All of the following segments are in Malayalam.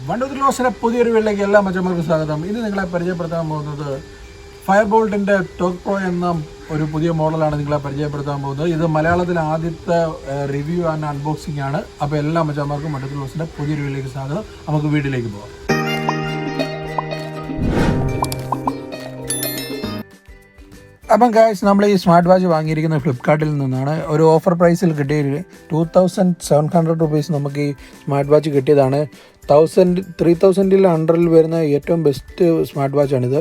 വണ്ടൂർ ലോസിൻ്റെ പുതിയൊരു വീട്ടിലേക്ക് എല്ലാ മച്ചന്മാർക്കും സ്വാഗതം. ഇന്ന് നിങ്ങളെ പരിചയപ്പെടുത്താൻ പോകുന്നത് ഫയർ ബോൾട്ടിൻ്റെ ടോക്ക് പ്രോ എന്ന ഒരു പുതിയ മോഡലാണ് നിങ്ങളെ പരിചയപ്പെടുത്താൻ പോകുന്നത്. ഇത് മലയാളത്തിലെ ആദ്യത്തെ റിവ്യൂ ആൻഡ് അൺബോക്സിംഗ് ആണ്. അപ്പോൾ എല്ലാ മച്ചന്മാർക്കും വണ്ടൂർ ലോസിൻ്റെ പുതിയൊരു വീട്ടിലേക്ക് സ്വാഗതം. നമുക്ക് വീട്ടിലേക്ക് പോകാം. അപ്പം ഗായ്സ്, നമ്മൾ ഈ സ്മാർട്ട് വാച്ച് വാങ്ങിയിരിക്കുന്നത് ഫ്ലിപ്കാർട്ടിൽ നിന്നാണ്. ഒരു ഓഫർ പ്രൈസിൽ കിട്ടിയ 2700 റുപ്പീസ് നമുക്ക് ഈ സ്മാർട്ട് വാച്ച് കിട്ടിയതാണ്. 3000 അണ്ടറിൽ വരുന്ന ഏറ്റവും ബെസ്റ്റ് സ്മാർട്ട് വാച്ചാണിത്.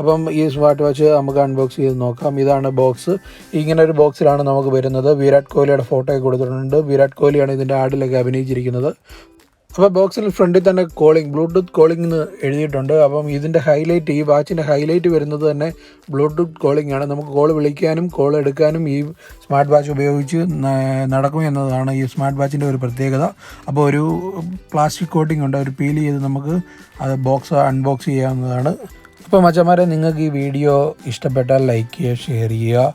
അപ്പം ഈ സ്മാർട്ട് വാച്ച് നമുക്ക് അൺബോക്സ് ചെയ്ത് നോക്കാം. ഇതാണ് ബോക്സ്. ഇങ്ങനെ ഒരു ബോക്സിലാണ് നമുക്ക് വരുന്നത്. വിരാട് കോഹ്ലിയുടെ ഫോട്ടോ കൊടുത്തിട്ടുണ്ട്. വിരാട് കോഹ്ലിയാണ് ഇതിൻ്റെ ആഡിലൊക്കെ അഭിനയിച്ചിരിക്കുന്നത്. അപ്പോൾ ബോക്സിൽ ഫ്രണ്ടിൽ തന്നെ ബ്ലൂടൂത്ത് കോളിംഗ് എന്ന് എഴുതിയിട്ടുണ്ട്. അപ്പം ഇതിൻ്റെ ഹൈലൈറ്റ്, ഈ വാച്ചിൻ്റെ ഹൈലൈറ്റ് വരുന്നത് തന്നെ ബ്ലൂടൂത്ത് കോളിംഗ് ആണ്. നമുക്ക് കോൾ വിളിക്കാനും കോൾ എടുക്കാനും ഈ സ്മാർട്ട് വാച്ച് ഉപയോഗിച്ച് നടക്കും എന്നതാണ് ഈ സ്മാർട്ട് വാച്ചിൻ്റെ ഒരു പ്രത്യേകത. അപ്പോൾ ഒരു പ്ലാസ്റ്റിക് കോട്ടിംഗ് ഉണ്ട്, ഒരു പീൽ ചെയ്ത് നമുക്ക് അത് ബോക്സ് അൺബോക്സ് ചെയ്യാവുന്നതാണ്. അപ്പോൾ മച്ചന്മാരെ, നിങ്ങൾക്ക് ഈ വീഡിയോ ഇഷ്ടപ്പെട്ടാൽ ലൈക്ക് ചെയ്യുക, ഷെയർ ചെയ്യുക.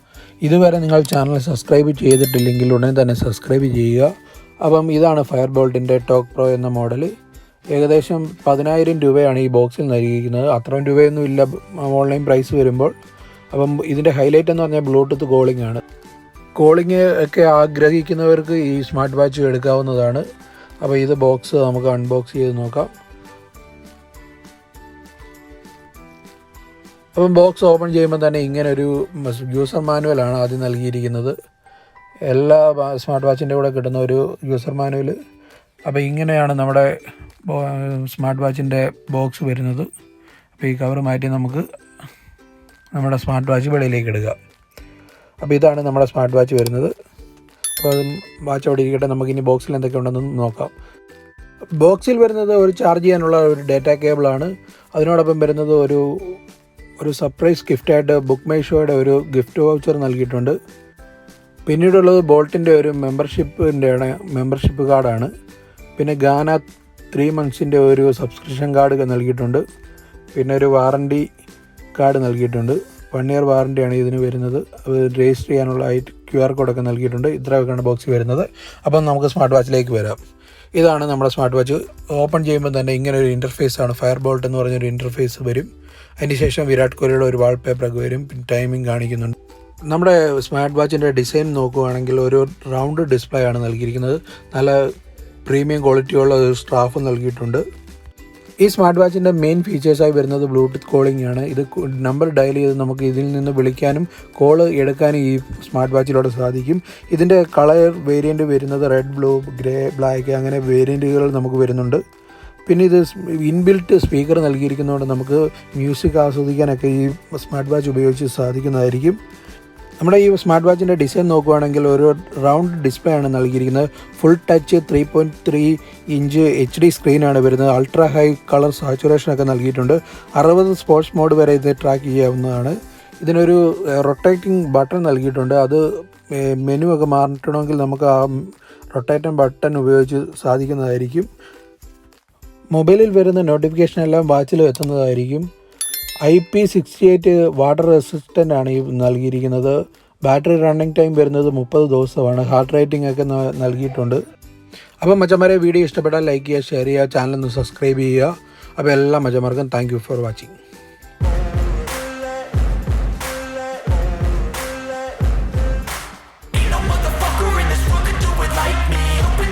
ഇതുവരെ നിങ്ങൾ ചാനൽ സബ്സ്ക്രൈബ് ചെയ്തിട്ടില്ലെങ്കിൽ ഉടനെ തന്നെ സബ്സ്ക്രൈബ് ചെയ്യുക. അപ്പം ഇതാണ് ഫയർ ബോൾട്ടിൻ്റെ ടോക്ക് പ്രോ എന്ന മോഡൽ. ഏകദേശം 10,000 രൂപയാണ് ഈ ബോക്സിൽ നൽകിയിരിക്കുന്നത്. അത്രയും രൂപയൊന്നും ഇല്ല ഓൺലൈൻ പ്രൈസ് വരുമ്പോൾ. അപ്പം ഇതിൻ്റെ ഹൈലൈറ്റ് എന്ന് പറഞ്ഞാൽ ബ്ലൂടൂത്ത് കോളിംഗ് ആണ്. കോളിംഗ് ഒക്കെ ആഗ്രഹിക്കുന്നവർക്ക് ഈ സ്മാർട്ട് വാച്ച് എടുക്കാവുന്നതാണ്. അപ്പോൾ ഇത് ബോക്സ് നമുക്ക് അൺബോക്സ് ചെയ്ത് നോക്കാം. അപ്പം ബോക്സ് ഓപ്പൺ ചെയ്യുമ്പോൾ തന്നെ ഇങ്ങനെ ഒരു യൂസർ മാനുവലാണ് ആദ്യം നൽകിയിരിക്കുന്നത്. എല്ലാ സ്മാർട്ട് വാച്ചിൻ്റെ കൂടെ കിട്ടുന്ന ഒരു യൂസർ മാനുവൽ. അപ്പോൾ ഇങ്ങനെയാണ് നമ്മുടെ സ്മാർട്ട് വാച്ചിൻ്റെ ബോക്സ് വരുന്നത്. അപ്പോൾ ഈ കവർ മാറ്റി നമുക്ക് നമ്മുടെ സ്മാർട്ട് വാച്ച് വെളിയിലേക്ക് എടുക്കാം. അപ്പോൾ ഇതാണ് നമ്മുടെ സ്മാർട്ട് വാച്ച് വരുന്നത്. അപ്പോൾ വാച്ച് അവിടെ ഇരിക്കട്ടെ, നമുക്കിനി ബോക്സിൽ എന്തൊക്കെ ഉണ്ടെന്ന് നോക്കാം. ബോക്സിൽ വരുന്നത് ഒരു ചാർജ് ചെയ്യാനുള്ള ഒരു ഡാറ്റ കേബിളാണ്. അതിനോടൊപ്പം വരുന്നത് ഒരു സർപ്രൈസ് ഗിഫ്റ്റായിട്ട് ബുക്ക് മൈ ഷോയുടെ ഒരു ഗിഫ്റ്റ് വൗച്ചർ നൽകിയിട്ടുണ്ട്. പിന്നീടുള്ളത് ബോൾട്ടിൻ്റെ ഒരു മെമ്പർഷിപ്പ് കാർഡാണ്. പിന്നെ ഗാന 3 months ഒരു സബ്സ്ക്രിപ്ഷൻ കാർഡ് നൽകിയിട്ടുണ്ട്. പിന്നെ ഒരു വാറണ്ടി കാർഡ് നൽകിയിട്ടുണ്ട്. 1 year വാറണ്ടിയാണ് ഇതിന് വരുന്നത്. അത് രജിസ്റ്റർ ചെയ്യാനുള്ള QR കോഡൊക്കെ നൽകിയിട്ടുണ്ട്. ഇത്രയൊക്കെയാണ് ബോക്സ് വരുന്നത്. അപ്പം നമുക്ക് സ്മാർട്ട് വാച്ചിലേക്ക് വരാം. ഇതാണ് നമ്മുടെ സ്മാർട്ട് വാച്ച്. ഓപ്പൺ ചെയ്യുമ്പോൾ തന്നെ ഇങ്ങനെ ഒരു ഇൻ്റർഫേസാണ്. ഫയർ ബോൾട്ട് എന്ന് പറഞ്ഞൊരു ഇൻ്റർഫേസ് വരും. അതിന് ശേഷം വിരാട് കോഹ്ലിയുടെ ഒരു വാൾപേപ്പറൊക്കെ വരും. പിന്നെ ടൈമിംഗ് കാണിക്കുന്നുണ്ട്. നമ്മുടെ സ്മാർട്ട് വാച്ചിൻ്റെ ഡിസൈൻ നോക്കുകയാണെങ്കിൽ ഒരു റൗണ്ട് ഡിസ്പ്ലേ ആണ് നൽകിയിരിക്കുന്നത്. നല്ല പ്രീമിയം ക്വാളിറ്റിയുള്ള ഒരു സ്ട്രാഫ് നൽകിയിട്ടുണ്ട്. ഈ സ്മാർട്ട് വാച്ചിൻ്റെ മെയിൻ ഫീച്ചേഴ്സായി വരുന്നത് ബ്ലൂടൂത്ത് കോളിംഗ് ആണ്. ഇത് നമ്പർ ഡയൽ ചെയ്ത് നമുക്ക് ഇതിൽ നിന്ന് വിളിക്കാനും കോൾ എടുക്കാനും ഈ സ്മാർട്ട് വാച്ചിലൂടെ സാധിക്കും. ഇതിൻ്റെ കളർ വേരിയൻറ്റ് വരുന്നത് റെഡ്, ബ്ലൂ, ഗ്രേ, ബ്ലാക്ക് അങ്ങനെ വേരിയൻറ്റുകൾ നമുക്ക് വരുന്നുണ്ട്. പിന്നെ ഇത് ഇൻബിൽറ്റ് സ്പീക്കർ നൽകിയിരിക്കുന്നതുകൊണ്ട് നമുക്ക് മ്യൂസിക് ആസ്വദിക്കാനൊക്കെ ഈ സ്മാർട്ട് വാച്ച് ഉപയോഗിച്ച് സാധിക്കുന്നതായിരിക്കും. നമ്മുടെ ഈ സ്മാർട്ട് വാച്ചിൻ്റെ ഡിസൈൻ നോക്കുകയാണെങ്കിൽ ഒരു റൗണ്ട് ഡിസ്പ്ലേ ആണ് നൽകിയിരിക്കുന്നത്. ഫുൾ ടച്ച് 3.3 ഇഞ്ച് HD സ്ക്രീനാണ് വരുന്നത്. അൾട്രാ ഹൈ കളർ സാച്ചുറേഷനൊക്കെ നൽകിയിട്ടുണ്ട്. 60 സ്പോർട്സ് മോഡ് വരെ ഇത് ട്രാക്ക് ചെയ്യാവുന്നതാണ്. ഇതിനൊരു റൊട്ടേറ്റിംഗ് ബട്ടൺ നൽകിയിട്ടുണ്ട്. അത് മെനു ഒക്കെ മാറ്റണമെങ്കിൽ നമുക്ക് ആ റൊട്ടേറ്റിംഗ് ബട്ടൺ ഉപയോഗിച്ച് സാധിക്കുന്നതായിരിക്കും. മൊബൈലിൽ വരുന്ന നോട്ടിഫിക്കേഷൻ എല്ലാം വാച്ചിലും എത്തുന്നതായിരിക്കും. IP68 വാട്ടർ റെസിസ്റ്റൻ്റ് ആണ് ഈ നൽകിയിരിക്കുന്നത്. ബാറ്ററി റണ്ണിങ് ടൈം വരുന്നത് 30 ദിവസമാണ്. ഹാർട്ട് റേറ്റിംഗ് ഒക്കെ നൽകിയിട്ടുണ്ട്. അപ്പം മച്ചന്മാരെ, വീഡിയോ ഇഷ്ടപ്പെട്ടാൽ ലൈക്ക് ചെയ്യുക, ഷെയർ ചെയ്യുക, ചാനൽ ഒന്ന് സബ്സ്ക്രൈബ് ചെയ്യുക. അപ്പോൾ എല്ലാ മച്ചന്മാർക്കും താങ്ക് യു ഫോർ വാച്ചിങ്.